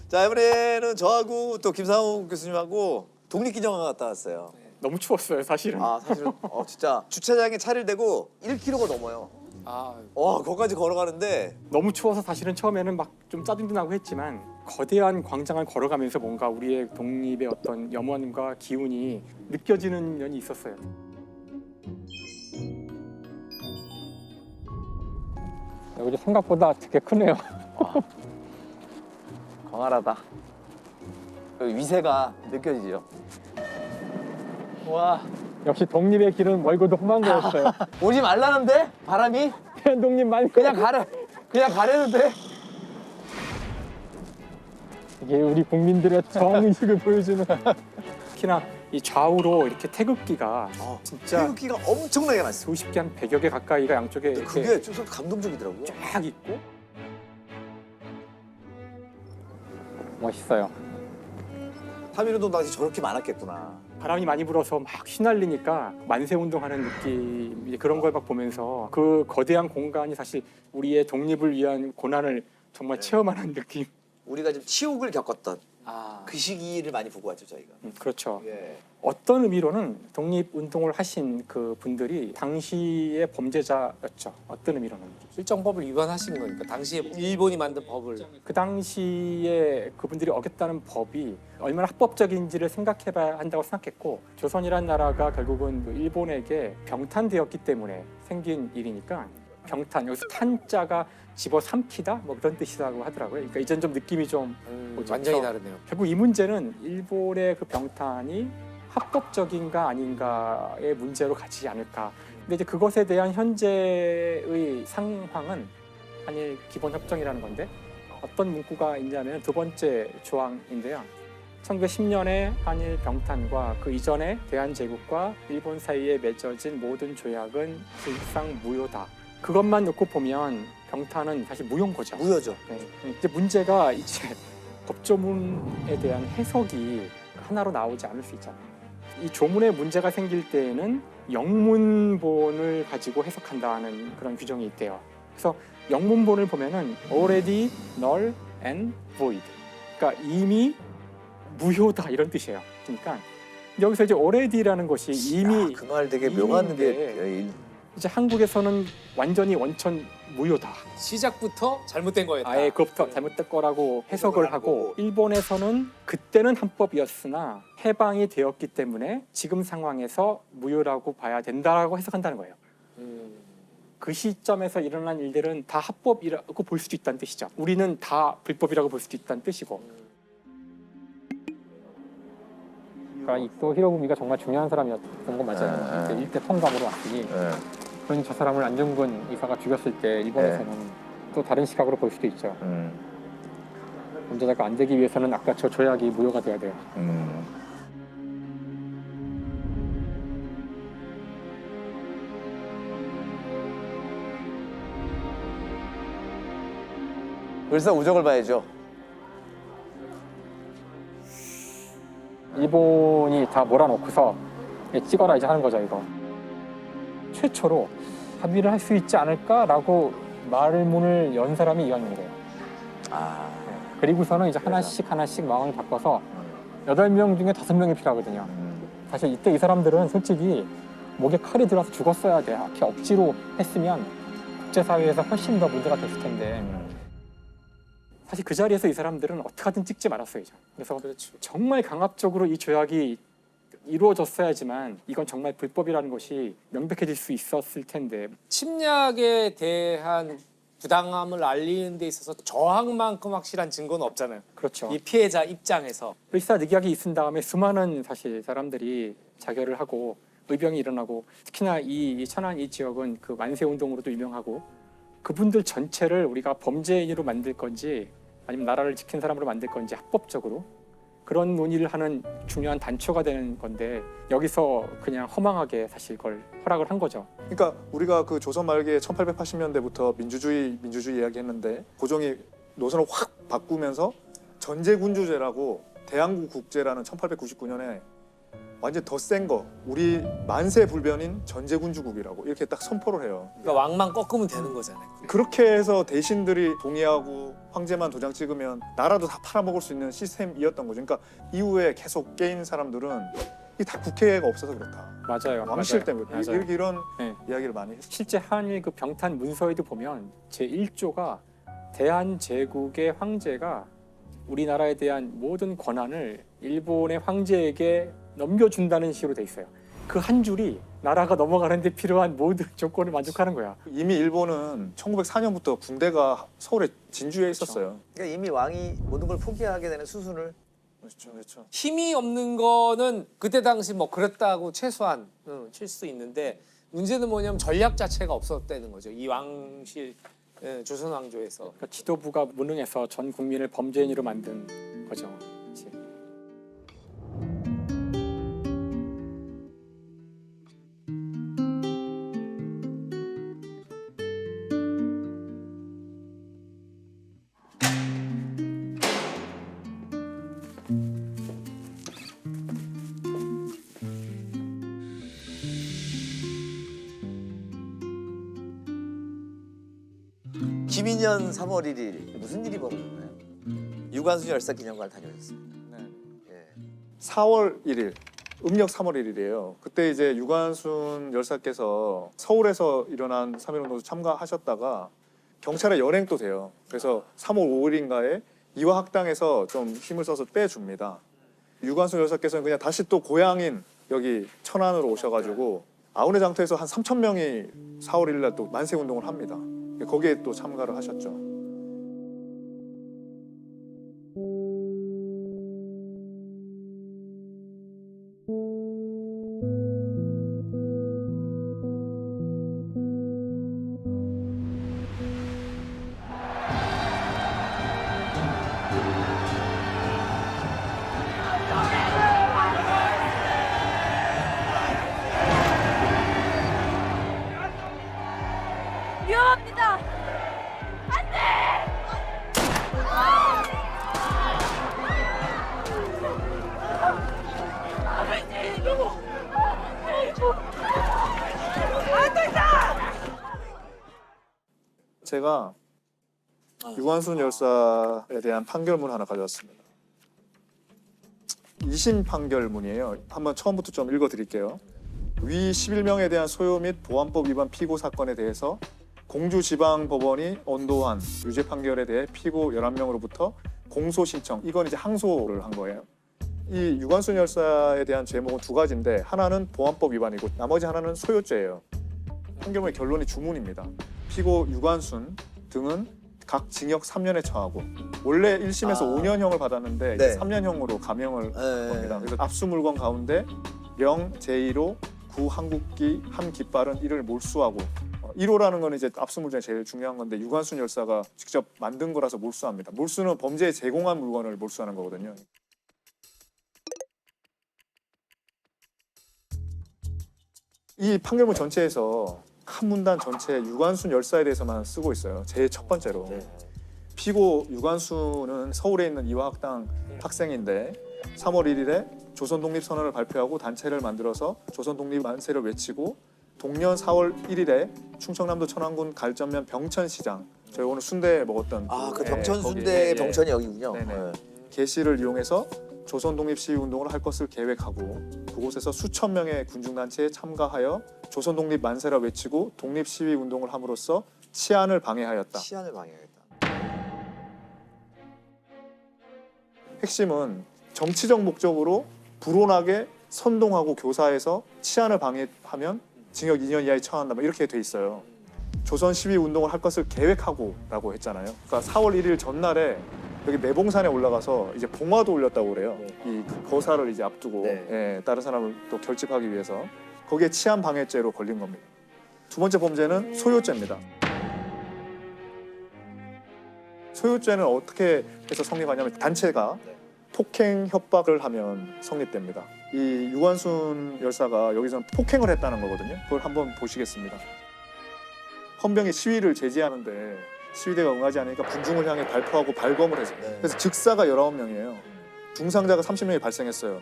자, 이번에는 저하고 또 김상욱 교수님하고 독립기념관 갔다 왔어요. 너무 추웠어요, 사실은. 아, 사실은 진짜 주차장에 차를 대고 1km가 넘어요. 거기까지 걸어가는데 너무 추워서 사실은 처음에는 막 좀 짜증나고 했지만 거대한 광장을 걸어가면서 뭔가 우리의 독립의 어떤 염원과 기운이 느껴지는 면이 있었어요. 여기 생각보다 되게 크네요. 광활하다. 여기 위세가 느껴지죠. 와, 역시 독립의 길은 멀고도 험한 거였어요. 오지 말라는데 바람이 독립만 그냥 가래도 돼. 이게 우리 국민들의 정의식을 보여주는. 특히나 이 좌우로 이렇게 태극기가 진짜 태극기가 엄청나게 많았어. 수십 개, 한 100여 개 가까이가 양쪽에 이렇게 그게 좀 감동적이더라고요. 쫙 있고 멋있어요. 3.1운동 당시 저렇게 많았겠구나. 바람이 많이 불어서 막 휘날리니까 만세운동하는 느낌, 이제 그런 걸 막 보면서 그 거대한 공간이 사실 우리의 독립을 위한 고난을 정말 체험하는 느낌. 우리가 좀 치욕을 겪었던 그 시기를 많이 보고 왔죠, 저희가. 그렇죠. 예. 어떤 의미로는 독립운동을 하신 그 분들이 당시의 범죄자였죠. 어떤 의미로는. 실정법을 위반하신 거니까 당시에 일본이 만든 법을. 그 당시에 그분들이 어겼다는 법이 얼마나 합법적인지를 생각해봐야 한다고 생각했고, 조선이란 나라가 결국은 그 일본에게 병탄되었기 때문에 생긴 일이니까, 병탄, 여기서 탄자가 집어삼키다 뭐 그런 뜻이라고 하더라고요. 그러니까 이전 좀 느낌이 좀 완전히 다르네요. 결국 이 문제는 일본의 그 병탄이 합법적인가 아닌가의 문제로 가지 않을까. 근데 이제 그것에 대한 현재의 상황은 한일 기본협정이라는 건데, 어떤 문구가 있냐면 두 번째 조항인데요. 1910년에 한일 병탄과 그 이전에 대한제국과 일본 사이에 맺어진 모든 조약은 실상 무효다. 그것만 놓고 보면 병탄은 사실 무효인 거죠. 무효죠. 네. 이제 문제가 이제 법조문에 대한 해석이 하나로 나오지 않을 수 있잖아요. 이 조문에 문제가 생길 때에는 영문본을 가지고 해석한다는 그런 규정이 있대요. 그래서 영문본을 보면은 already, null and void. 그러니까 이미 무효다 이런 뜻이에요. 그러니까 여기서 이제 already라는 것이 이미 그 말 되게 묘한 게 이미인데 이제 한국에서는 완전히 원천 무효다. 시작부터 잘못된 거였다. 아예 그것부터 잘못된 거라고 해석을 하고, 일본에서는 그때는 합법이었으나 해방이 되었기 때문에 지금 상황에서 무효라고 봐야 된다고 해석한다는 거예요. 그 시점에서 일어난 일들은 다 합법이라고 볼 수도 있다는 뜻이죠. 우리는 다 불법이라고 볼 수도 있다는 뜻이고. 그러니까 이토 히로부미가 정말 중요한 사람이었던 건 맞아요. 일대 통감으로 왔으니 그런 저 사람을 안중근 의사가 죽였을 때 일본에서는 또 다른 시각으로 볼 수도 있죠. 범죄자가 안 되기 위해서는 아까 저 조약이 무효가 돼야 돼요. 그래서 우정을 봐야죠. 일본이 다 몰아놓고서 찍어라 이제 하는 거죠, 이거. 최초로 합의를 할 수 있지 않을까라고 말문을 연 사람이 이완용이래요. 그리고서는 이제 하나씩 마음을 바꿔서 8명 중에 5명이 필요하거든요. 사실 이때 이 사람들은 솔직히 목에 칼이 들어서 죽었어야 돼. 이렇게 억지로 했으면 국제사회에서 훨씬 더 문제가 됐을 텐데. 사실 그 자리에서 이 사람들은 어떻게 하든 찍지 말았어요. 그래서 정말 강압적으로 이 조약이 이루어졌어야지만 이건 정말 불법이라는 것이 명백해질 수 있었을 텐데. 침략에 대한 부당함을 알리는 데 있어서 저항만큼 확실한 증거는 없잖아요. 그렇죠. 이 피해자 입장에서. 일사늑약이 있은 다음에 수많은 사실 사람들이 자결을 하고 의병이 일어나고, 특히나 이 천안 이 지역은 그 만세운동으로도 유명하고, 그분들 전체를 우리가 범죄인으로 만들 건지 아니면 나라를 지킨 사람으로 만들 건지 합법적으로 그런 논의를 하는 중요한 단초가 되는 건데, 여기서 그냥 허망하게 사실 그걸 허락을 한 거죠. 그러니까 우리가 그 조선 말기에 1880년대부터 민주주의 이야기했는데, 고종이 노선을 확 바꾸면서 전제군주제라고 대항국 국제라는 1899년에 완전 더 센 거, 우리 만세불변인 전제군주국이라고 이렇게 딱 선포를 해요. 그러니까 왕만 꺾으면 되는 거잖아요. 그렇게 해서 대신들이 동의하고 황제만 도장 찍으면 나라도 다 팔아먹을 수 있는 시스템이었던 거죠. 그러니까 이후에 계속 깨인 사람들은 이 다 국회가 없어서 그렇다. 맞아요. 왕실 맞아요. 때문에 맞아요. 이런 네. 이야기를 많이 했어요. 실제 한일 그 병탄 문서에도 보면 제1조가 대한제국의 황제가 우리나라에 대한 모든 권한을 일본의 황제에게 넘겨준다는 식으로 돼 있어요. 그 한 줄이 나라가 넘어가는데 필요한 모든 조건을 만족하는 거야. 이미 일본은 1904년부터 군대가 서울에 진주에 있었어요. 그러니까 이미 왕이 모든 걸 포기하게 되는 수순을. 그렇죠, 그렇죠. 힘이 없는 거는 그때 당시 뭐 그랬다고 최소한 칠 수 있는데 문제는 뭐냐면 전략 자체가 없었다는 거죠. 이 왕실 조선 왕조에서. 그러니까 지도부가 무능해서 전 국민을 범죄인으로 만든 거죠. 그치? 김인년 3월 1일 무슨 일이 벌어졌나요? 유관순 열사 기념관을 다녀오셨습니다. 네. 예. 4월 1일, 음력 3월 1일이에요. 그때 이제 유관순 열사께서 서울에서 일어난 3.1운동에 참가하셨다가 경찰에 연행도 돼요. 그래서 3월 5일인가에 이화학당에서 좀 힘을 써서 빼줍니다. 유관순 열사께서는 그냥 다시 또 고향인 여기 천안으로 오셔가지고 아우네 장터에서 한 3,000명이 4월 1일 날 또 만세운동을 합니다. 거기에 또 참가를 하셨죠. 위험합니다. 제가 유관순 열사에 대한 판결문 하나 가져왔습니다. 2심 판결문이에요. 한번 처음부터 좀 읽어드릴게요. 위 11명에 대한 소요 및 보안법 위반 피고 사건에 대해서 공주지방법원이 언도한 유죄 판결에 대해 피고 11명으로부터 공소 신청, 이건 이제 항소를 한 거예요. 이 유관순 열사에 대한 죄목은 두 가지인데 하나는 보안법 위반이고 나머지 하나는 소요죄예요. 판결문의 결론이 주문입니다. 피고 유관순 등은 각 징역 3년에 처하고 원래 1심에서 5년형을 받았는데 네. 이제 3년형으로 감형을 네. 겁니다. 그래서 압수 물건 가운데 령 제1호 구 한국기 한 깃발은 이를 몰수하고 1호라는 거는 이제 압수 물건이 제일 중요한 건데 유관순 열사가 직접 만든 거라서 몰수합니다. 몰수는 범죄에 제공한 물건을 몰수하는 거거든요. 이 판결문 전체에서 한 문단 전체에 유관순 열사에 대해서만 쓰고 있어요. 제일 첫 번째로. 네. 피고 유관순은 서울에 있는 이화학당 학생인데 3월 1일에 조선 독립선언을 발표하고 단체를 만들어서 조선 독립 만세를 외치고 동년 4월 1일에 충청남도 천안군 갈전면 병천시장, 저희 오늘 순대 먹었던 그 예, 병천 거기, 순대 예, 병천이 여기군요. 네네. 네. 게시를 이용해서 조선 독립 시위 운동을 할 것을 계획하고 그곳에서 수천 명의 군중 단체에 참가하여 조선 독립 만세라 외치고 독립 시위 운동을 함으로써 치안을 방해하였다. 치안을 방해하겠다. 핵심은 정치적 목적으로 불온하게 선동하고 교사해서 치안을 방해하면 징역 2년 이하에 처한다. 뭐 이렇게 돼 있어요. 조선 시위 운동을 할 것을 계획하고라고 했잖아요. 그러니까 4월 1일 전날에 여기 매봉산에 올라가서 이제 봉화도 올렸다고 그래요. 이 거사를 이제 앞두고 네. 예, 다른 사람을 또 결집하기 위해서 거기에 치안 방해죄로 걸린 겁니다. 두 번째 범죄는 소요죄입니다. 소요죄는 어떻게 해서 성립하냐면 단체가 폭행 협박을 하면 성립됩니다. 이 유관순 열사가 여기서 폭행을 했다는 거거든요. 그걸 한번 보시겠습니다. 헌병이 시위를 제지하는데 시위대가 응하지 않으니까 군중을 향해 발포하고 발검을 해서 네. 그래서 즉사가 19명이에요. 중상자가 30명이 발생했어요.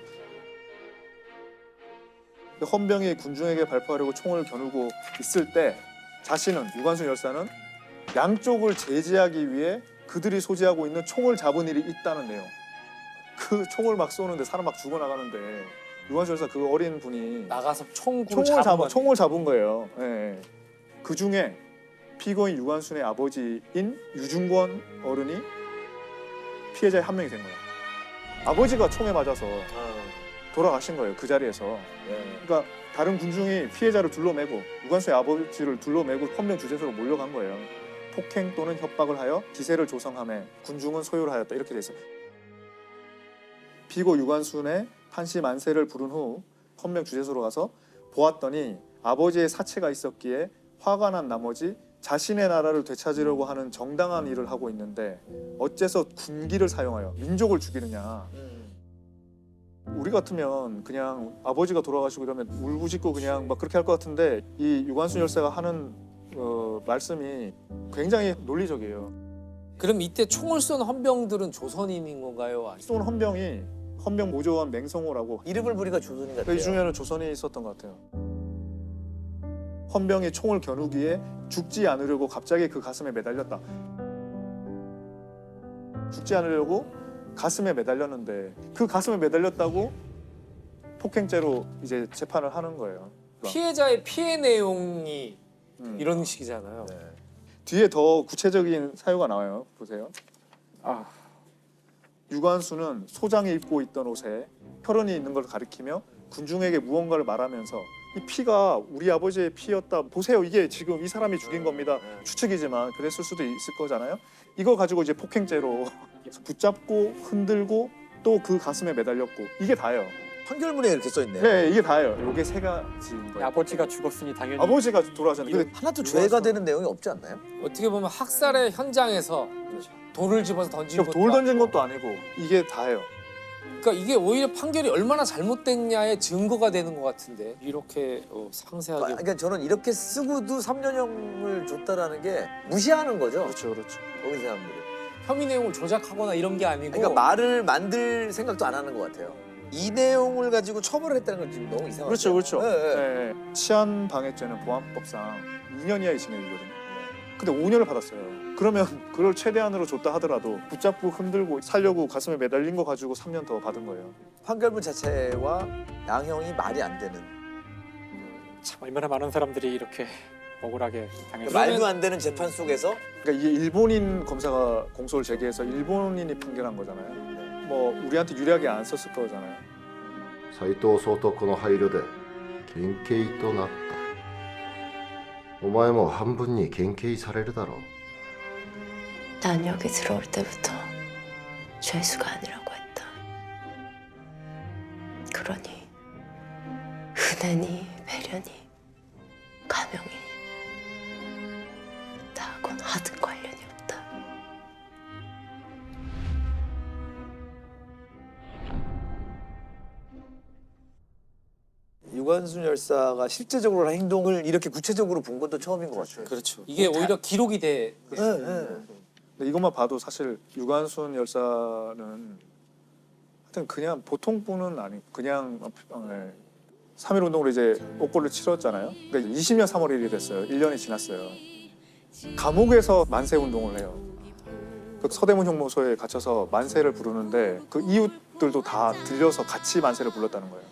헌병이 군중에게 발포하려고 총을 겨누고 있을 때 자신은 유관순 열사는 양쪽을 제지하기 위해 그들이 소지하고 있는 총을 잡은 일이 있다는 내용. 그 총을 막 쏘는데 사람 막 죽어나가는데 유관순 열사 그 어린 분이 나가서 총을 잡은 거예요. 예. 그 중에 피고인 유관순의 아버지인 유중권 어른이 피해자의 한 명이 된 거예요. 아버지가 총에 맞아서 돌아가신 거예요. 그 자리에서. 그러니까 다른 군중이 피해자를 둘러매고 유관순의 아버지를 둘러매고 헌병 주재소로 몰려간 거예요. 폭행 또는 협박을 하여 기세를 조성하며 군중은 소요를 하였다. 이렇게 돼 있어요. 피고 유관순의 판시 만세를 부른 후 헌병 주재소로 가서 보았더니 아버지의 사체가 있었기에 화가 난 나머지 자신의 나라를 되찾으려고 하는 정당한 일을 하고 있는데 어째서 군기를 사용하여 민족을 죽이느냐. 우리 같으면 그냥 아버지가 돌아가시고 이러면 울부짖고 그냥 막 그렇게 할 것 같은데 이 유관순 열사가 하는 말씀이 굉장히 논리적이에요. 그럼 이때 총을 쏜 헌병들은 조선인인 건가요? 쏜 헌병이 헌병 모조원 맹성호라고 이름을 부리가 조선인 같아요. 이 중에는 조선이 있었던 것 같아요. 헌병이 총을 겨누기에 죽지 않으려고 갑자기 그 가슴에 매달렸다. 죽지 않으려고 가슴에 매달렸는데 그 가슴에 매달렸다고 폭행죄로 이제 재판을 하는 거예요. 피해자의 피해 내용이 음. 이런 식이잖아요. 네. 뒤에 더 구체적인 사유가 나와요. 보세요. 아, 유관순은 소장이 입고 있던 옷에 혈흔이 있는 걸 가리키며 군중에게 무언가를 말하면서 이 피가 우리 아버지의 피였다. 보세요. 이게 지금 이 사람이 죽인 겁니다. 추측이지만 그랬을 수도 있을 거잖아요. 이걸 가지고 이제 폭행죄로 붙잡고 흔들고 또 그 가슴에 매달렸고 이게 다예요. 판결문에 이렇게 써 있네요. 네, 이게 다예요. 이게 세 가지인 거예요. 아버지가 죽었으니 당연히 아버지가 돌아가셨는데 근데 하나도 죄가 되는 내용이 없지 않나요? 어떻게 보면 학살의 현장에서 돌을 집어서 던진 것도 돌 던진 아니고. 것도 아니고 이게 다예요. 그러니까 이게 오히려 판결이 얼마나 잘못됐냐의 증거가 되는 것 같은데 이렇게 상세하게 그러니까 저는 이렇게 쓰고도 3년형을 줬다라는 게 무시하는 거죠. 그렇죠, 그렇죠. 거기 사람들은. 혐의 내용을 조작하거나 이런 게 아니고 그러니까 말을 만들 생각도 안 하는 것 같아요. 이 내용을 가지고 처벌을 했다는 건 지금 너무 이상하죠. 그렇죠, 그렇죠. 네, 네. 네. 치안 방해죄는 보안법상 2년 이하의 징역이거든요. 근데 5년을 받았어요. 그러면 그걸 최대한으로 줬다 하더라도 붙잡고 흔들고 살려고 가슴에 매달린 거 가지고 3년 더 받은 거예요. 판결문 자체와 양형이 말이 안 되는. 참 얼마나 많은 사람들이 이렇게 억울하게 당했어요. 말도 안 되는 재판 속에서 그러니까 이게 일본인 검사가 공소를 제기해서 일본인이 판결한 거잖아요. 뭐 우리한테 유리하게 안 썼을 거잖아요. 斎藤総督の配慮で減刑となった。お前も半分に減刑されるだろう。 난 여기 들어올 때부터 죄수가 아니라고 했다. 그러니 은혜니 배려니 가명이 나하고는 하등 관련이 없다. 유관순 열사가 실제적으로 한 행동을 이렇게 구체적으로 본 것도 처음인 것 같아요. 그렇죠. 이게 오히려 기록이 돼. 네, 네. 근데 이것만 봐도 사실 유관순 열사는 하여튼 그냥 보통 분은 아니고 그냥 3.1 운동으로 이제 옥고를 치렀잖아요. 그러니까 20년 3월 1일이 됐어요. 1년이 지났어요. 감옥에서 만세 운동을 해요. 그 서대문 형무소에 갇혀서 만세를 부르는데 그 이웃들도 다 들려서 같이 만세를 불렀다는 거예요.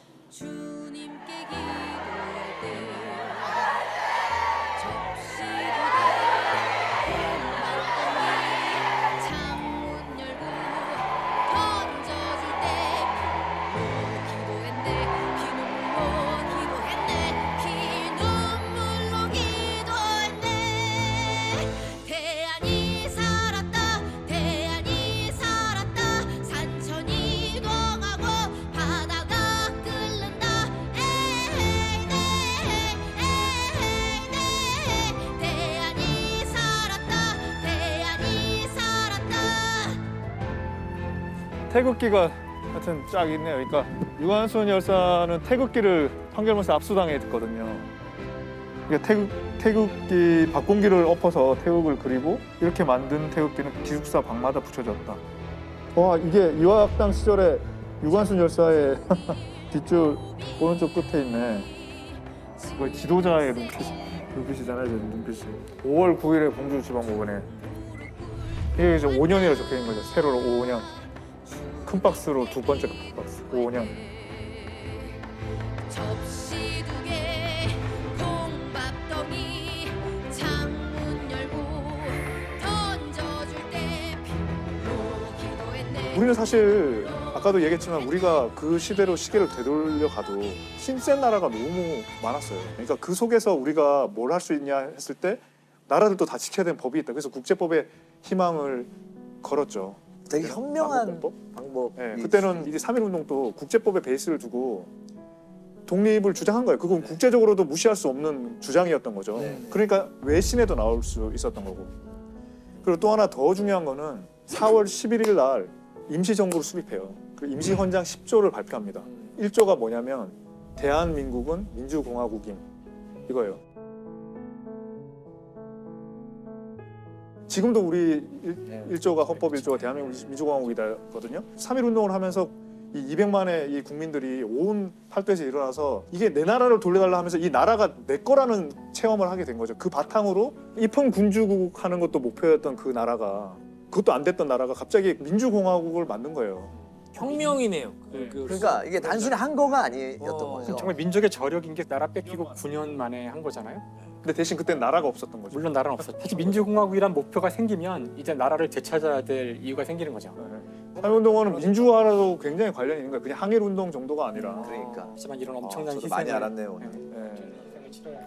태극기가 하여튼 쫙 있네요. 그러니까 유관순 열사는 태극기를 판결문에서 압수당했거든요. 그러니까 태극기 박공기를 엎어서 태극을 그리고 이렇게 만든 태극기는 기숙사 방마다 붙여졌다. 와, 이게 이화학당 시절에 유관순 열사의 뒤쪽 오른쪽 끝에 있네. 이거 지도자의 눈빛이잖아요, 제 눈빛이. 5월 9일에 공주지방법원에 이게 이제 5년이라고 적혀 있는 거죠. 세로로 5년. 큰 박스로 두 번째 큰 박스 5년. 접시 두 개, 콩밥떡이, 창문 열고 던져줄 때 필로 기도했네. 우리는 사실 아까도 얘기했지만 우리가 그 시대로 시계를 되돌려 가도 힘센 나라가 너무 많았어요. 그러니까 그 속에서 우리가 뭘 할 수 있냐 했을 때 나라들도 다 지켜야 되는 법이 있다. 그래서 국제법에 희망을 걸었죠. 되게 현명한 방법? 방법. 네, 그때는 이제 3.1 운동도 국제법에 베이스를 두고 독립을 주장한 거예요. 그건 국제적으로도 무시할 수 없는 주장이었던 거죠. 네. 그러니까 외신에도 나올 수 있었던 거고. 그리고 또 하나 더 중요한 거는 4월 11일 날 임시정부를 수립해요. 그 임시헌장 10조를 발표합니다. 1조가 뭐냐면 대한민국은 민주공화국임 이거예요. 지금도 우리 1조가 헌법 1조가 대한민국 민주공화국이다거든요. 3.1 운동을 하면서 이 200만의 이 국민들이 온 팔도에서 일어나서 이게 내 나라를 돌려달라 하면서 이 나라가 내 거라는 체험을 하게 된 거죠. 그 바탕으로 입헌 군주국 하는 것도 목표였던 그 나라가 그것도 안 됐던 나라가 갑자기 민주공화국을 만든 거예요. 혁명이네요. 그러니까 이게 단순히 한 거가 아니었던 거죠. 정말 민족의 저력인 게 나라 뺏기고 9년 만에 한 거잖아요. 근데 대신 그때 나라가 없었던 거죠. 물론 나라는 없었죠. 사실 민주공화국이란 목표가 생기면 이제 나라를 되찾아야 될 이유가 생기는 거죠. 3.1 운동은 민주화라도 굉장히 관련이 있는 거예요. 그냥 항일 운동 정도가 아니라. 그러니까. 하지만 이런 엄청난 저도 희생을 많이 알았네요 오늘. 네. 희생을 치러야